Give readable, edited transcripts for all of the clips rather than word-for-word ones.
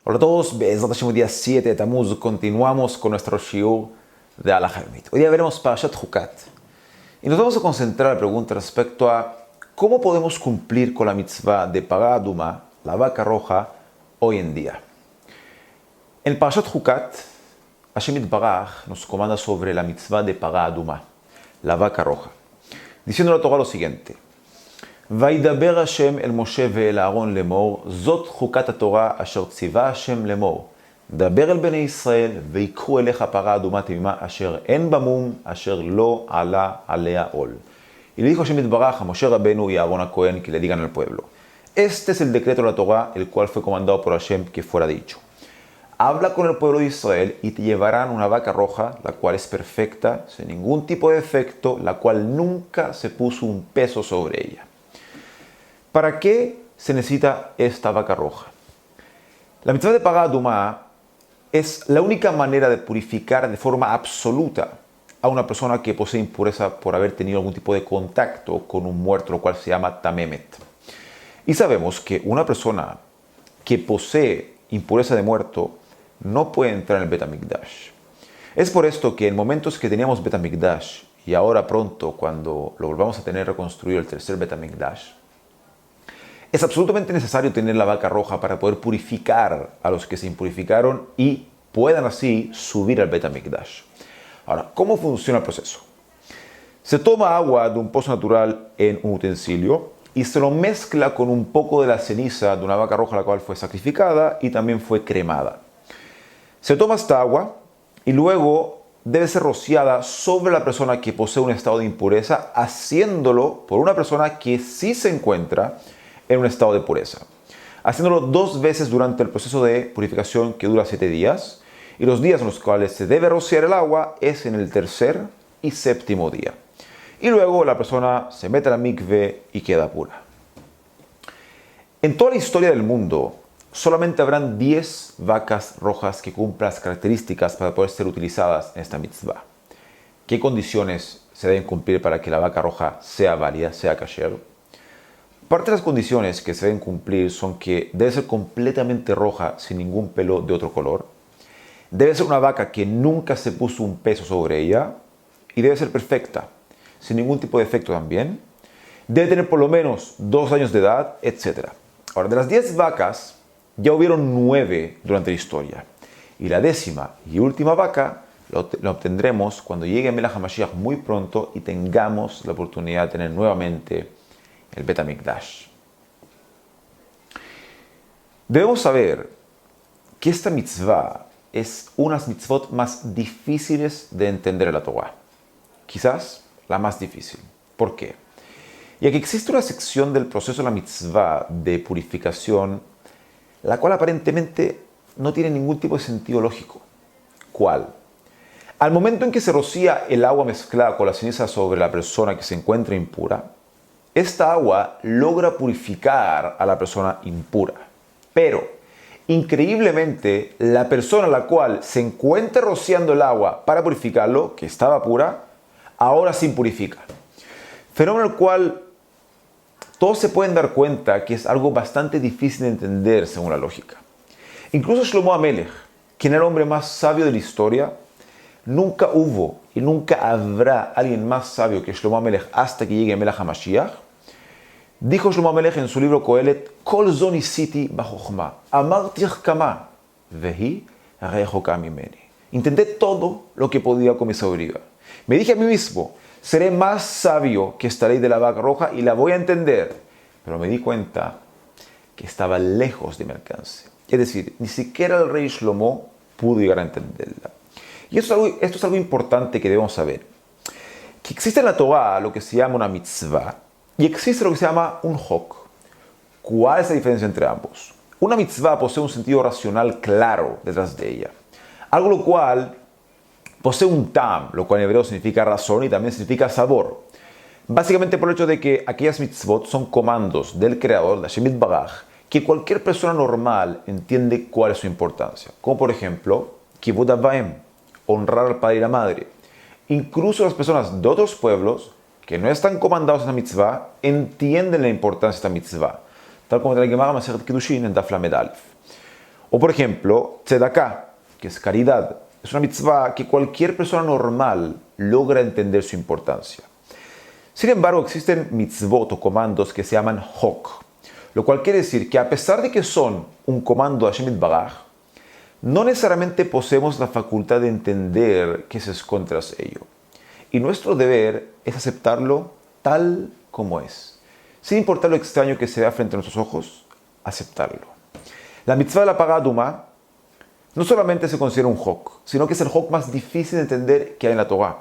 Hola a todos, Be'ezrat Hashem, día 7 de Tammuz, continuamos con nuestro shiur de Halajá Yomit. Hoy día veremos Parashat Chukat y nos vamos a concentrar en la pregunta respecto a cómo podemos cumplir con la mitzvah de Pará Adumá, la vaca roja, hoy en día. En el Parashat Chukat, Hashem Yitbaraj nos comanda sobre la mitzvah de Pará Adumá, la vaca roja, diciendo la Torah lo siguiente: וידבר השם אל משה ואל אהרון לאמור, זאת חוקת התורה אשר ציווה השם לאמור. דבר אל בני ישראל ויקחו אליך פרה אדומה תמימה אשר אין בה מום, אשר לא עלה עליה עול. Y le dijo Hashem Yitbaraj a Moshe Rabenu y a Aarón a Cohen que le digan al pueblo: este es el decreto de la Torah, el cual fue comandado por Hashem que fuera dicho. Habla con el pueblo de Israel y te llevarán una vaca roja, la cual es perfecta, sin ningún tipo de defecto, la cual nunca se puso un peso sobre ella. ¿Para qué se necesita esta vaca roja? La mitzvah de Pará Adumá es la única manera de purificar de forma absoluta a una persona que posee impureza por haber tenido algún tipo de contacto con un muerto, lo cual se llama tamemet. Y sabemos que una persona que posee impureza de muerto no puede entrar en el Bet HaMikdash. Es por esto que en momentos que teníamos Bet HaMikdash y ahora pronto, cuando lo volvamos a tener reconstruido el tercer Bet HaMikdash, es absolutamente necesario tener la vaca roja para poder purificar a los que se impurificaron y puedan así subir al Bet HaMikdash. Ahora, ¿cómo funciona el proceso? Se toma agua de un pozo natural en un utensilio y se lo mezcla con un poco de la ceniza de una vaca roja la cual fue sacrificada y también fue cremada. Se toma esta agua y luego debe ser rociada sobre la persona que posee un estado de impureza, haciéndolo por una persona que sí se encuentra en un estado de pureza, haciéndolo 2 veces durante el proceso de purificación que dura 7 días, y los días en los cuales se debe rociar el agua es en el tercer y séptimo día. Y luego la persona se mete a la mikve y queda pura. En toda la historia del mundo, solamente habrán 10 vacas rojas que cumplan las características para poder ser utilizadas en esta mitzvah. ¿Qué condiciones se deben cumplir para que la vaca roja sea válida, sea kasher? Parte de las condiciones que se deben cumplir son que debe ser completamente roja, sin ningún pelo de otro color. Debe ser una vaca que nunca se puso un peso sobre ella. Y debe ser perfecta, sin ningún tipo de defecto también. Debe tener por lo menos 2 años de edad, etc. Ahora, de las 10 vacas, ya hubieron 9 durante la historia. Y la 10ª y última vaca la obtendremos cuando llegue Melech HaMashiach muy pronto y tengamos la oportunidad de tener nuevamente el Bet HaMikdash. Debemos saber que esta mitzvah es una de las mitzvot más difíciles de entender en la Torah. Quizás la más difícil. ¿Por qué? Ya que existe una sección del proceso de la mitzvah de purificación, la cual aparentemente no tiene ningún tipo de sentido lógico. ¿Cuál? Al momento en que se rocía el agua mezclada con la ceniza sobre la persona que se encuentra impura, esta agua logra purificar a la persona impura. Pero, increíblemente, la persona a la cual se encuentra rociando el agua para purificarlo, que estaba pura, ahora se impurifica. Fenómeno el cual todos se pueden dar cuenta que es algo bastante difícil de entender según la lógica. Incluso Shlomo HaMelech, quien era el hombre más sabio de la historia, nunca hubo y nunca habrá alguien más sabio que Shlomo HaMelech hasta que llegue Melech HaMashiach. Dijo Shlomo HaMelech en su libro Kohelet: Kol zo nisiti b'chokhmah, amarti kama, vehi rechoka mimeni. Intenté todo lo que podía con mi sabiduría. Me dije a mí mismo: seré más sabio que esta ley de la vaca roja y la voy a entender. Pero me di cuenta que estaba lejos de mi alcance. Es decir, ni siquiera el rey Shlomo pudo llegar a entenderla. Y esto es algo importante que debemos saber. Que existe en la Torah lo que se llama una mitzvah y existe lo que se llama un hok. ¿Cuál es la diferencia entre ambos? Una mitzvah posee un sentido racional claro detrás de ella. Algo lo cual posee un tam, lo cual en hebreo significa razón y también significa sabor. Básicamente por el hecho de que aquellas mitzvot son comandos del creador, de Hashem Yitbaraj, que cualquier persona normal entiende cuál es su importancia. Como por ejemplo, Kibud Av Vaem, honrar al padre y la madre. Incluso las personas de otros pueblos que no están comandados en la mitzvah entienden la importancia de esta mitzvah, tal como en la Gemara Masechet Kiddushin en Daf Lamed Alef. O por ejemplo, tzedakah, que es caridad. Es una mitzvah que cualquier persona normal logra entender su importancia. Sin embargo, existen mitzvot o comandos que se llaman hok, lo cual quiere decir que a pesar de que son un comando de Hashem Yitbaraj, no necesariamente poseemos la facultad de entender qué se esconde tras ello. Y nuestro deber es aceptarlo tal como es. Sin importar lo extraño que se vea frente a nuestros ojos, aceptarlo. La mitzvah de la Parah Adumá no solamente se considera un hok, sino que es el hok más difícil de entender que hay en la Torah.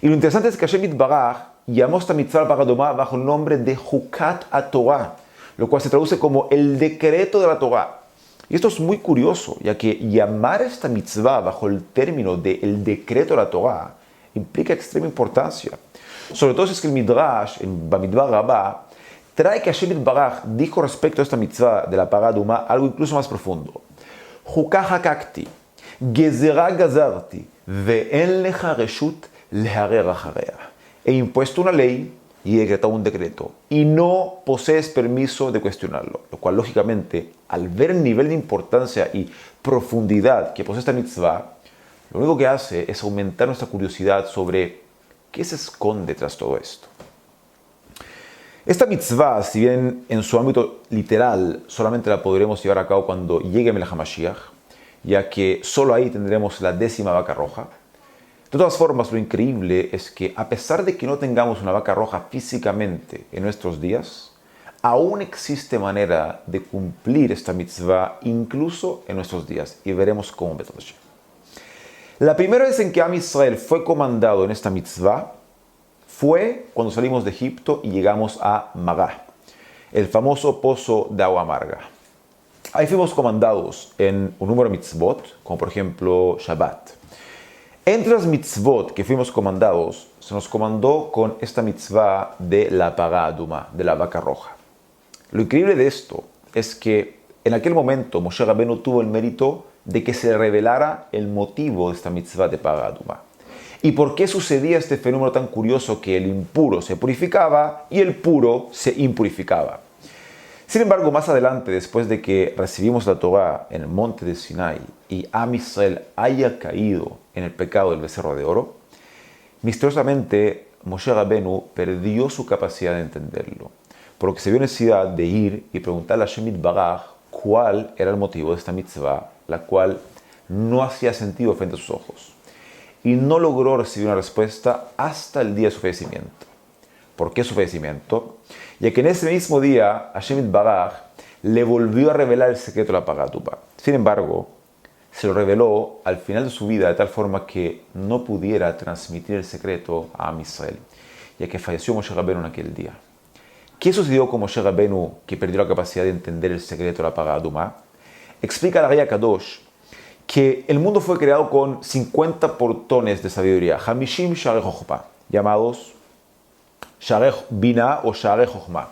Y lo interesante es que Hashem Yitbaraj llamó esta mitzvah de la Parah Adumá bajo el nombre de Hukat HaTorah, lo cual se traduce como el decreto de la Torah. Y esto es muy curioso, ya que llamar esta mitzvah bajo el término de el decreto de la Torah implica extrema importancia. Sobre todo si es que el Midrash, en Bamidbar Rabbah, trae que Hashem Yitbaraj dijo respecto a esta mitzvah de la Parah Adumá algo incluso más profundo. Jukah hakakti, gezerah gazarti, ve'en lecha reshut leharer acharea. He impuesto una ley y he decretado un decreto, y no posees permiso de cuestionarlo. Lo cual, lógicamente, al ver el nivel de importancia y profundidad que posee esta mitzvah, lo único que hace es aumentar nuestra curiosidad sobre qué se esconde tras todo esto. Esta mitzvah, si bien en su ámbito literal solamente la podremos llevar a cabo cuando llegue Melech HaMashiach, ya que solo ahí tendremos la 10ª vaca roja. De todas formas, lo increíble es que a pesar de que no tengamos una vaca roja físicamente en nuestros días, aún existe manera de cumplir esta mitzvah incluso en nuestros días, y veremos cómo. La primera vez en que Am Israel fue comandado en esta mitzvah fue cuando salimos de Egipto y llegamos a Magá, el famoso pozo de agua amarga. Ahí fuimos comandados en un número de mitzvot, como por ejemplo Shabbat. Entre las mitzvot que fuimos comandados, se nos comandó con esta mitzvah de la Parah Adumá, de la vaca roja. Lo increíble de esto es que en aquel momento Moshe Rabbeinu tuvo el mérito de que se revelara el motivo de esta mitzvah de Parah Adumá. ¿Y por qué sucedía este fenómeno tan curioso que el impuro se purificaba y el puro se impurificaba? Sin embargo, más adelante, después de que recibimos la Torah en el monte de Sinai y Am Israel haya caído en el pecado del becerro de oro, misteriosamente Moshe Rabbeinu perdió su capacidad de entenderlo, por lo que se vio necesidad de ir y preguntarle a Hashem Yitbaraj cuál era el motivo de esta mitzvah, la cual no hacía sentido frente a sus ojos. Y no logró recibir una respuesta hasta el día de su fallecimiento. ¿Por qué su fallecimiento? Ya que en ese mismo día Hashem Yitbaraj le volvió a revelar el secreto de la Parah Adumá. Sin embargo, se lo reveló al final de su vida de tal forma que no pudiera transmitir el secreto a Am Israel, ya que falleció Moshe Rabbeinu en aquel día. ¿Qué sucedió con Moshe Rabbeinu que perdió la capacidad de entender el secreto de la Parah Adumá? Explica la Raya Kadosh que el mundo fue creado con 50 portones de sabiduría, Hamishim Sharei Chokhmah, llamados Sharei Binah o Sharei Chokhmah.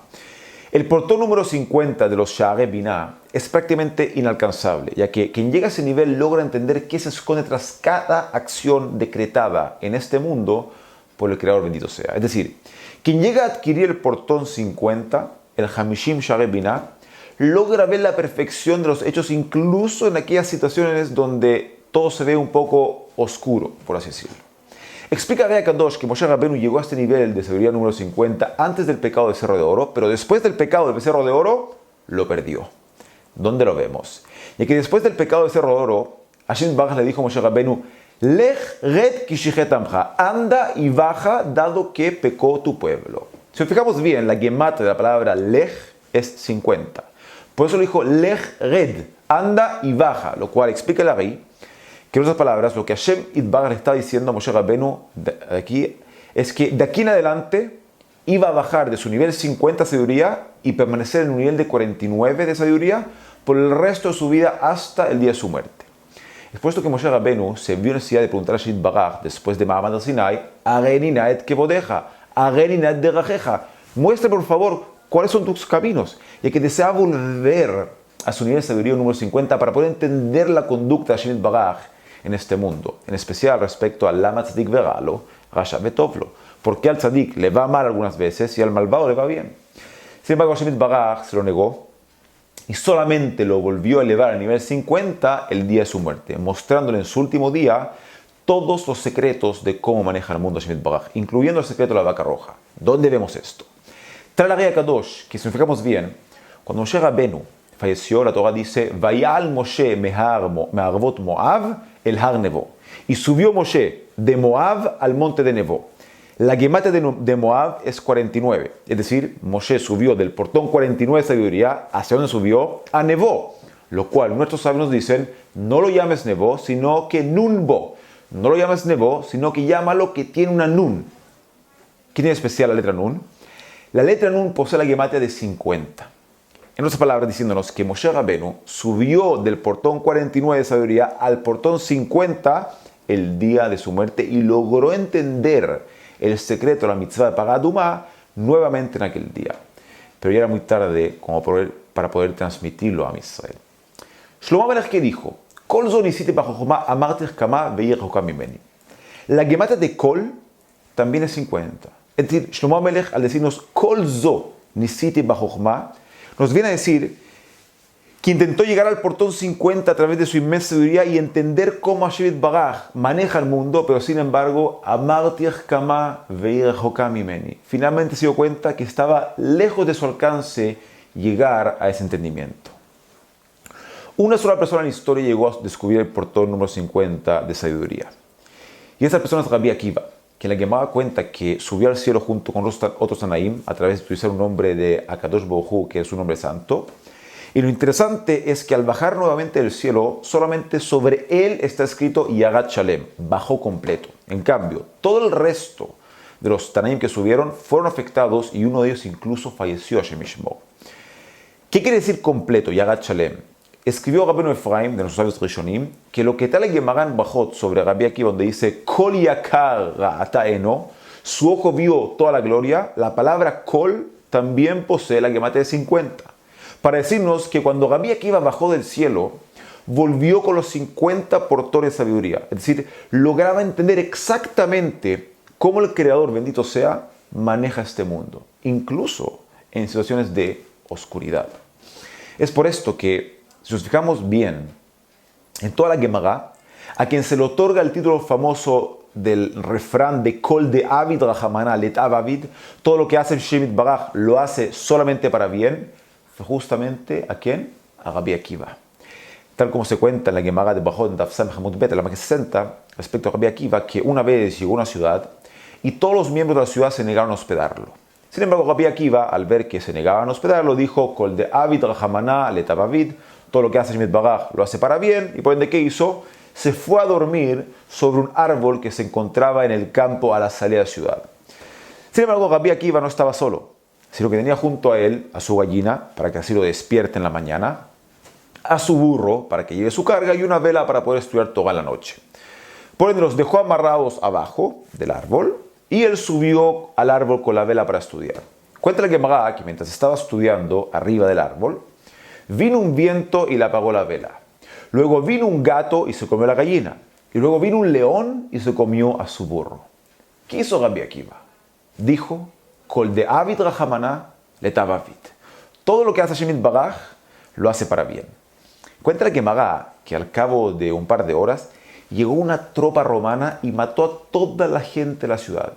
El portón número 50 de los Sharei Binah es prácticamente inalcanzable, ya que quien llega a ese nivel logra entender qué se esconde tras cada acción decretada en este mundo por el Creador bendito sea. Es decir, quien llega a adquirir el portón 50, el Hamishim Sharei Binah, logra ver la perfección de los hechos incluso en aquellas situaciones donde todo se ve un poco oscuro, por así decirlo. Explica Raya Kadosh que Moshe Rabbeinu llegó a este nivel de sabiduría número 50 antes del pecado del becerro de oro, pero después del pecado del becerro de oro, lo perdió. ¿Dónde lo vemos? Y que después del pecado del becerro de oro, Hashem Yitbaraj le dijo a Moshe Rabbeinu, Lech red kishichet amcha, anda y baja dado que pecó tu pueblo. Si nos fijamos bien, la gematra de la palabra lech es 50. Por eso le dijo, lech red, anda y baja, lo cual explica la Rey, que en otras palabras, lo que Hashem Yitbaraj le está diciendo a Moshe Rabbeinu aquí, es que de aquí en adelante iba a bajar de su nivel 50 de sabiduría y permanecer en un nivel de 49 de sabiduría por el resto de su vida hasta el día de su muerte. Es puesto que Moshe Rabbeinu se vio necesidad de preguntar a Hashem Yitbaraj después de Ma'amad Sinai, Areni naet kevodeja, Areni naet derajeja, muestra por favor cuáles son tus caminos, y que desea volver a su nivel de sabiduría número 50 para poder entender la conducta de Hashem Yitbaraj en este mundo, en especial respecto al Lama Tzadik Veralo, Rasha Betovlo. ¿Por qué al Tzadik le va mal algunas veces y al malvado le va bien? Sin embargo, Hashem Yitbaraj se lo negó y solamente lo volvió a elevar al nivel 50 el día de su muerte, mostrándole en su último día todos los secretos de cómo maneja el mundo Hashem Yitbaraj, incluyendo el secreto de la vaca roja. ¿Dónde vemos esto? Trae la Guía Kadosh, que si nos fijamos bien, cuando Moshe Rabenu falleció, la Torah dice, Vayal Moshe me'arvot Moab el Har Nevo. Y subió Moshe de Moab al monte de Nevo. La gematria de Moab es 49. Es decir, Moshe subió del portón 49 de sabiduría, ¿hacia dónde subió? A Nevo. Lo cual nuestros sabios nos dicen, no lo llames Nevo, sino que Nunbo. No lo llames Nevo, sino que llámalo que tiene una Nun. ¿Qué tiene especial la letra Nun? La letra Nun posee la gematria de 50. En otras palabras, diciéndonos que Moshe Rabenu subió del portón 49 de sabiduría al portón 50 el día de su muerte y logró entender el secreto de la mitzvah de Pagad Umah nuevamente en aquel día. Pero ya era muy tarde para poder transmitirlo a Israel. Shlomo Melech, ¿qué dijo? Kol zo nisiti b'chokhmah amarti kama ve'ir chokhmah mimeni. La gematria de Kol también es 50. Es decir, Shlomo Melech, al decirnos Kol zo nisiti b'chokhmah, nos viene a decir que intentó llegar al portón 50 a través de su inmensa sabiduría y entender cómo Hashem Yitbaraj maneja el mundo, pero sin embargo, amarti kama ve'ir chokhmah mimeni. Finalmente se dio cuenta que estaba lejos de su alcance llegar a ese entendimiento. Una sola persona en la historia llegó a descubrir el portón número 50 de sabiduría. Y esa persona es Rabbi Akiva, quien le llamaba cuenta que subió al cielo junto con otros Tanaim a través de utilizar un nombre de Akadosh Baruj Hu, que es un nombre santo. Y lo interesante es que al bajar nuevamente del cielo, solamente sobre él está escrito Yagat Shalem, bajó completo. En cambio, todo el resto de los Tanaim que subieron fueron afectados y uno de ellos incluso falleció, Hashem Yishmor. ¿Qué quiere decir completo, Yagat Shalem? Escribió Rabbeinu Efraim, de nuestros sabios Rishonim, que lo que tal el Gemaran Bajot sobre Rabbi Akiva, donde dice Kol Yakar Ra'ata Eno, su ojo vio toda la gloria, la palabra Kol también posee la gematria de 50. Para decirnos que cuando Rabbi Akiva bajó del cielo, volvió con los 50 portones de sabiduría. Es decir, lograba entender exactamente cómo el Creador, bendito sea, maneja este mundo, incluso en situaciones de oscuridad. Es por esto que, si nos fijamos bien, en toda la Gemara, a quien se le otorga el título famoso del refrán de Kol de Avid Rahamana Let Avid, todo lo que hace Hashem Yitbaraj lo hace solamente para bien, fue justamente ¿a quién? A Rabbi Akiva. Tal como se cuenta en la Gemara de Bajot en Daf Samech Amud Bet, la más 60, respecto a Rabbi Akiva, que una vez llegó a una ciudad y todos los miembros de la ciudad se negaron a hospedarlo. Sin embargo, Rabbi Akiva, al ver que se negaban a hospedarlo, dijo Kol de Avid Rahamana Let Avid, todo lo que hace Hashem Yitbaraj lo hace para bien, y por ende, ¿qué hizo? Se fue a dormir sobre un árbol que se encontraba en el campo a la salida de la ciudad. Sin embargo, Rabbi Akiva no estaba solo, sino que tenía junto a él a su gallina, para que así lo despierte en la mañana, a su burro, para que lleve su carga, y una vela para poder estudiar toda la noche. Por ende, los dejó amarrados abajo del árbol, y él subió al árbol con la vela para estudiar. Cuenta la Gemara que mientras estaba estudiando arriba del árbol, vino un viento y le apagó la vela. Luego vino un gato y se comió la gallina. Y luego vino un león y se comió a su burro. ¿Qué hizo Rabbi Akiva? Dijo, Kol de Avid Rahamana Let Avid. Todo lo que hace Hashem Yitbaraj lo hace para bien. Cuenta la Gemara que al cabo de un par de horas llegó una tropa romana y mató a toda la gente de la ciudad.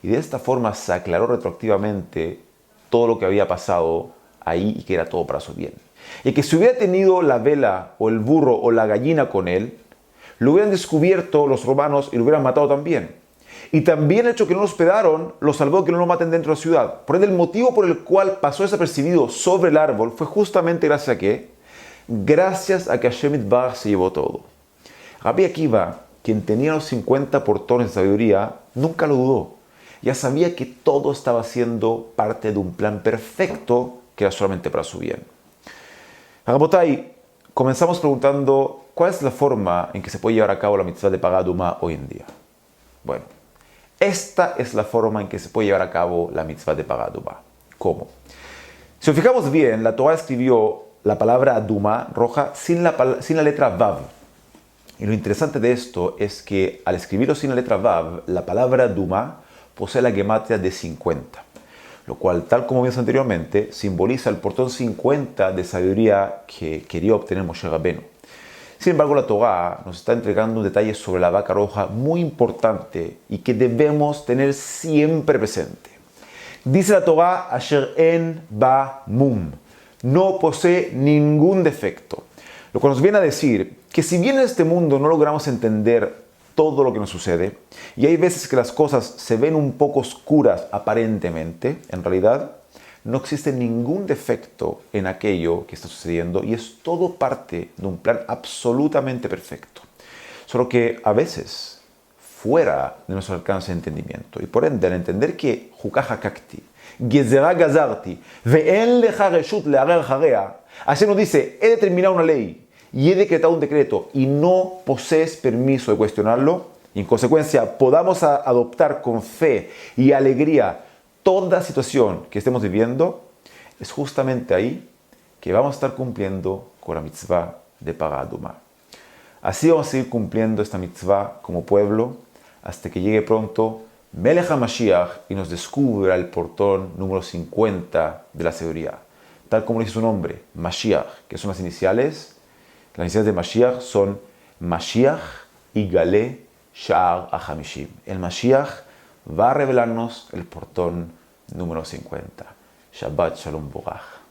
Y de esta forma se aclaró retroactivamente todo lo que había pasado ahí y que era todo para su bien. Y que si hubiera tenido la vela o el burro o la gallina con él, lo hubieran descubierto los romanos y lo hubieran matado también. Y también el hecho que no lo hospedaron lo salvó que no lo maten dentro de la ciudad. Por ende, el motivo por el cual pasó desapercibido sobre el árbol fue justamente gracias a ¿qué? Gracias a que Hashem Yitbaraj se llevó todo. Rabbi Akiva, quien tenía los 50 portones de sabiduría, nunca lo dudó. Ya sabía que todo estaba siendo parte de un plan perfecto que era solamente para su bien. Rabotai, comenzamos preguntando cuál es la forma en que se puede llevar a cabo la mitzvah de Pagad Umah hoy en día. Bueno, esta es la forma en que se puede llevar a cabo la mitzvah de Pagad Umah. ¿Cómo? Si nos fijamos bien, la Torah escribió la palabra Duma roja sin la letra Vav. Y lo interesante de esto es que al escribirlo sin la letra Vav, la palabra Duma posee la gematria de 50. lo cual, tal como vimos anteriormente, simboliza el portón 50 de sabiduría que quería obtener Moshe Rabbeinu. Sin embargo, la Torá nos está entregando un detalle sobre la vaca roja muy importante y que debemos tener siempre presente. Dice la Torá, Asher en ba mum, no posee ningún defecto. Lo que nos viene a decir que si bien en este mundo no logramos entender todo lo que nos sucede, y hay veces que las cosas se ven un poco oscuras aparentemente, en realidad no existe ningún defecto en aquello que está sucediendo y es todo parte de un plan absolutamente perfecto. Solo que a veces fuera de nuestro alcance de entendimiento. Y por ende, al entender que Jukaja Kakti, Gezerá Gazarti, Ve'en leja reshut le'arer jarea, así nos dice, he determinado una ley y he decretado un decreto y no posees permiso de cuestionarlo, y en consecuencia podamos adoptar con fe y alegría toda situación que estemos viviendo, es justamente ahí que vamos a estar cumpliendo con la mitzvah de Paraduma. Así vamos a seguir cumpliendo esta mitzvah como pueblo hasta que llegue pronto Melech HaMashiach y nos descubra el portón número 50 de la sabiduría. Tal como dice su nombre, Mashiach, que son las iniciales de Mashiach son Mashiach y Galé Sha'ar HaHamishim. El Mashiach va a revelarnos el portón número 50. Shabbat Shalom Borach.